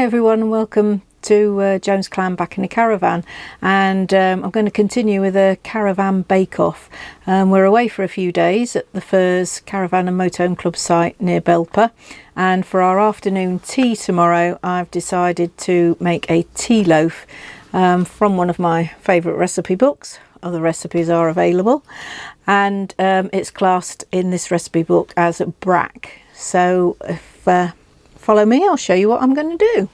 Hi everyone, and welcome to Jones Clan back in the caravan, and I'm going to continue with a caravan bake-off. We're away for a few days at the Firs Caravan and Motorhome Club site near Belper, and for our afternoon tea tomorrow I've decided to make a tea loaf from one of my favourite recipe books. Other recipes are available, and it's classed in this recipe book as brack. So if follow me, I'll show you what I'm going to do.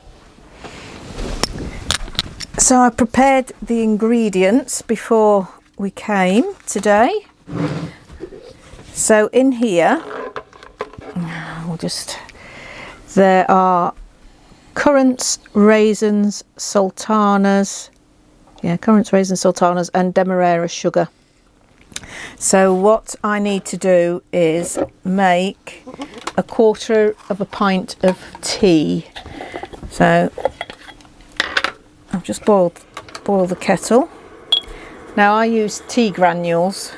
So I prepared the ingredients before we came today. So in here, there are currants, raisins, sultanas, and demerara sugar. So what I need to do is make a quarter of a pint of tea. So I've just boiled the kettle. Now I use tea granules.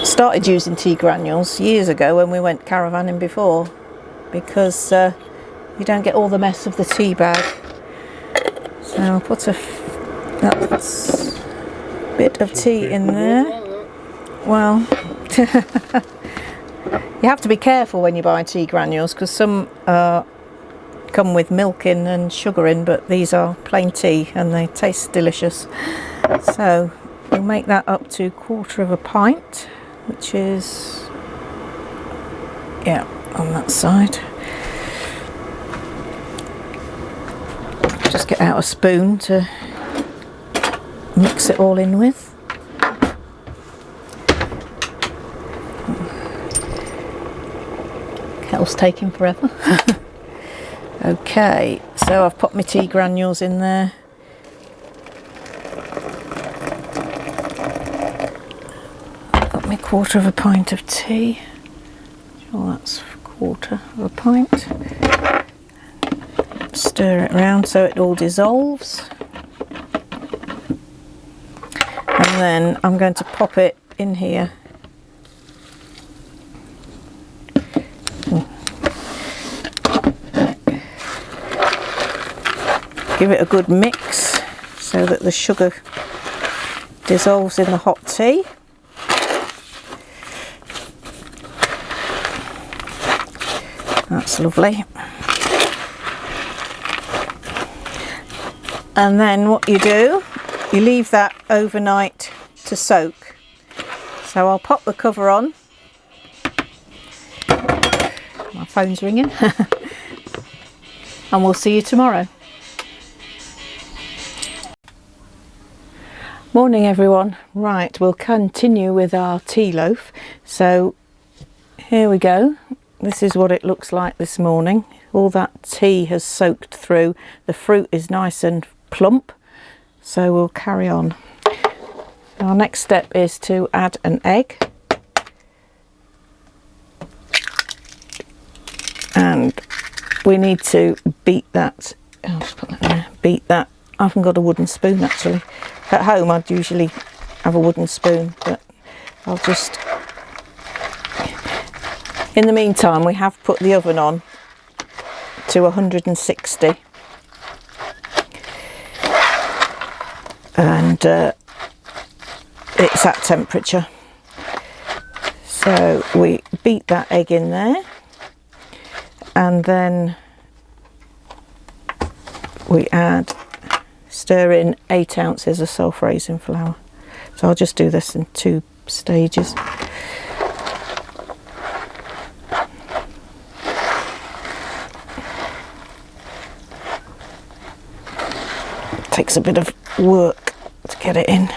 Started using tea granules years ago when we went caravanning before, because you don't get all the mess of the tea bag. So I'll put a bit of tea in there. Well, you have to be careful when you buy tea granules, because some come with milk in and sugar in, but these are plain tea and they taste delicious. So we'll make that up to quarter of a pint, which is, yeah, on that side. Just get out a spoon to mix it all in with. Kettle's taking forever. Okay, so I've put my tea granules in there. Got my quarter of a pint of tea. Sure, that's a quarter of a pint. Stir it around so it all dissolves. And then I'm going to pop it in here. Give it a good mix so that the sugar dissolves in the hot tea. That's lovely. And then what you do, you leave that overnight to soak. So I'll pop the cover on. My phone's ringing. And we'll see you tomorrow. Morning everyone. Right, we'll continue with our tea loaf. So here we go. This is what it looks like this morning. All that tea has soaked through. The fruit is nice and plump. So we'll carry on. Our next step is to add an egg. And we need to beat that. I'll just put that there. Beat that. I haven't got a wooden spoon actually. At home I'd usually have a wooden spoon, but I'll just... In the meantime, we have put the oven on to 160. And it's at temperature. So we beat that egg in there, and then we stir in 8 ounces of self-raising flour. So I'll just do this in 2 stages. It takes a bit of work to get it in.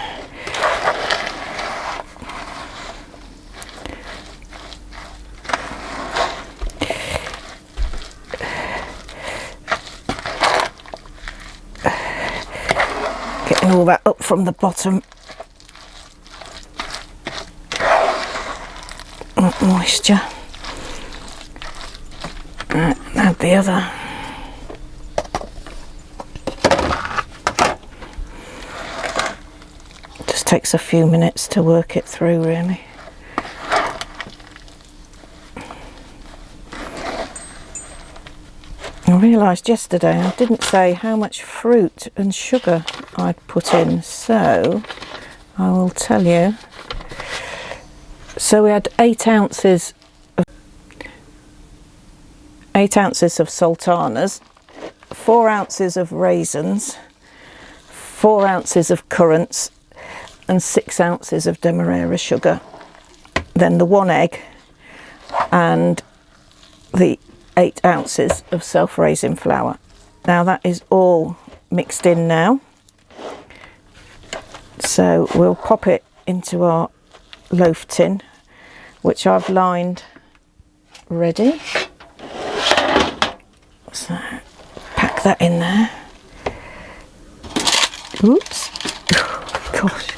Getting all that up from the bottom. Moisture. Right, add the other. Just takes a few minutes to work it through, really. realised yesterday I didn't say how much fruit and sugar I'd put in, so I will tell you. So we had 8 ounces of sultanas, 4 ounces of raisins, 4 ounces of currants and 6 ounces of demerara sugar, then the 1 egg and the 8 ounces of self-raising flour. Now that is all mixed in now, so we'll pop it into our loaf tin, which I've lined ready. So pack that in there. Oops. Gosh.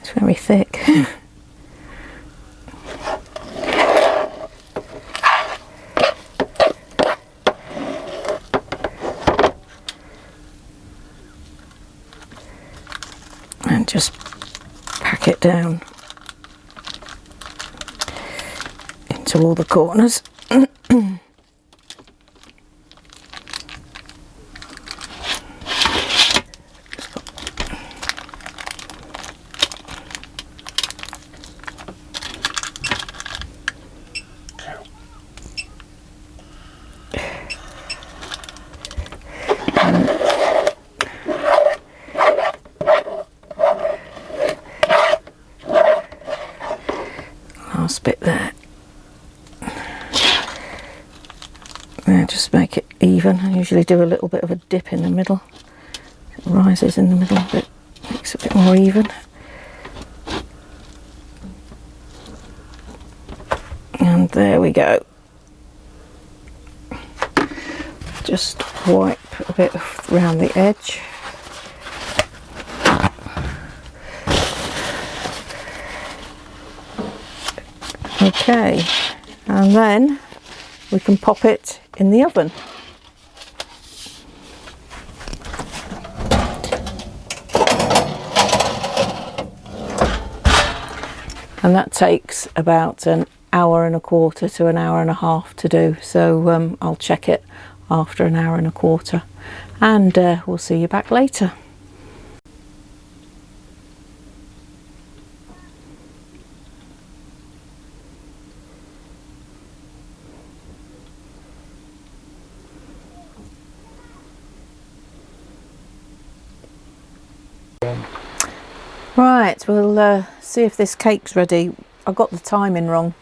It's very thick. And just pack it down into all the corners. Last bit there. Now just make it even. I usually do a little bit of a dip in the middle. It rises in the middle a bit, makes it a bit more even. And there we go. Just wipe a bit around the edge. Okay, and then we can pop it in the oven. And that takes about an hour and a quarter to an hour and a half to do, so I'll check it after an hour and a quarter, and we'll see you back later. Right, we'll see if this cake's ready. I got the timing wrong.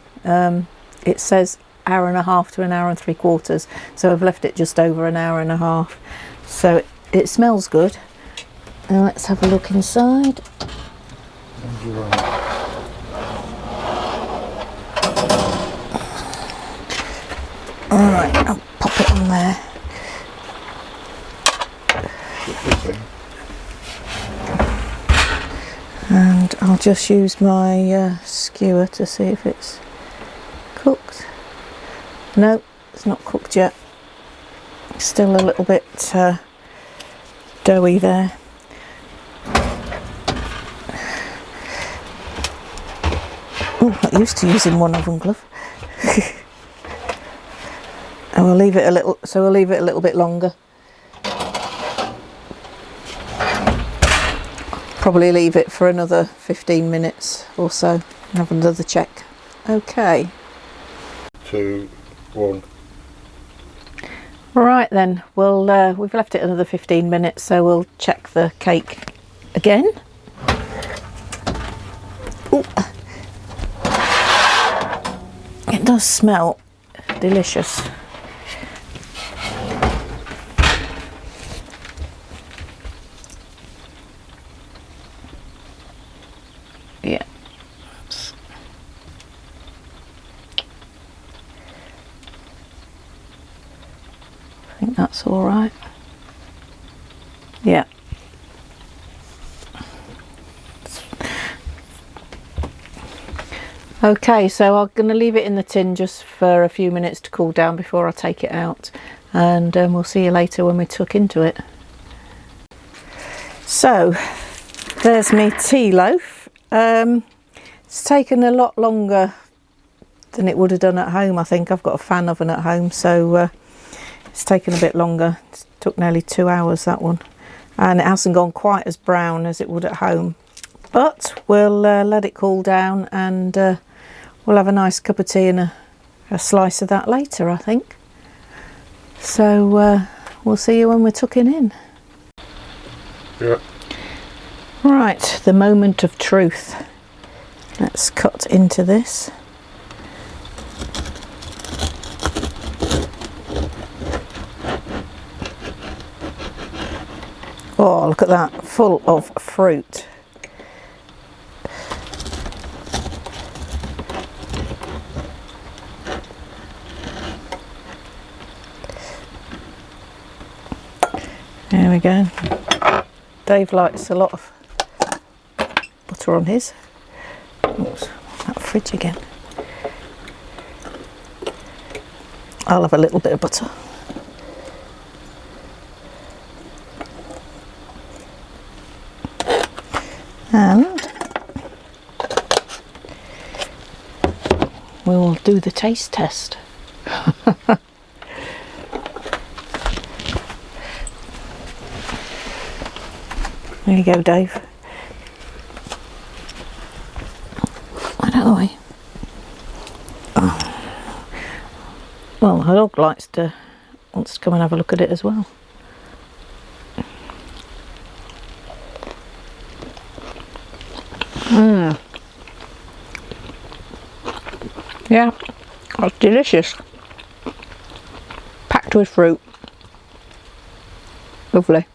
It says hour and a half to an hour and 3/4, so I've left it just over an hour and a half. So it smells good. Now let's have a look inside. Alright, I'll pop it on there. And I'll just use my skewer to see if it's cooked. No, it's not cooked yet. It's still a little bit doughy there. Oh, not used to using one oven glove. And we'll leave it a little, so we'll leave it a little bit longer. Probably leave it for another 15 minutes or so and have another check. Okay. 2, 1. Right then, we've left it another 15 minutes, so we'll check the cake again. Ooh. It does smell delicious. Yeah. I think that's all right. Yeah. Okay, so I'm going to leave it in the tin just for a few minutes to cool down before I take it out, and we'll see you later when we tuck into it. So there's my tea loaf. It's taken a lot longer than it would have done at home. I think I've got a fan oven at home, so it's taken a bit longer. It took nearly 2 hours, that one, and it hasn't gone quite as brown as it would at home, but we'll let it cool down, and we'll have a nice cup of tea and a slice of that later, I think. So we'll see you when we're tucking in. Yeah. Right, the moment of truth. Let's cut into this. Oh, look at that, full of fruit. There we go. Dave likes a lot of butter on his. Oops, that fridge again. I'll have a little bit of butter. And we'll do the taste test. There you go, Dave. Right out of the way. Oh. Well, her dog wants to come and have a look at it as well. Yeah, that's delicious. Packed with fruit. Lovely.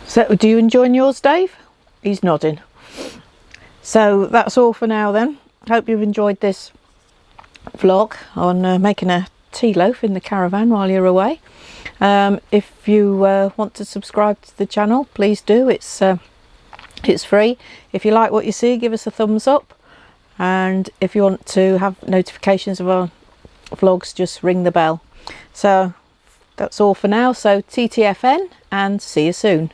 So, do you enjoy yours, Dave? He's nodding. So that's all for now then. Hope you've enjoyed this vlog on making a tea loaf in the caravan while you're away. If you want to subscribe to the channel, please do. It's free. If you like what you see, give us a thumbs up, and if you want to have notifications of our vlogs, just ring the bell. So that's all for now. So TTFN, and see you soon.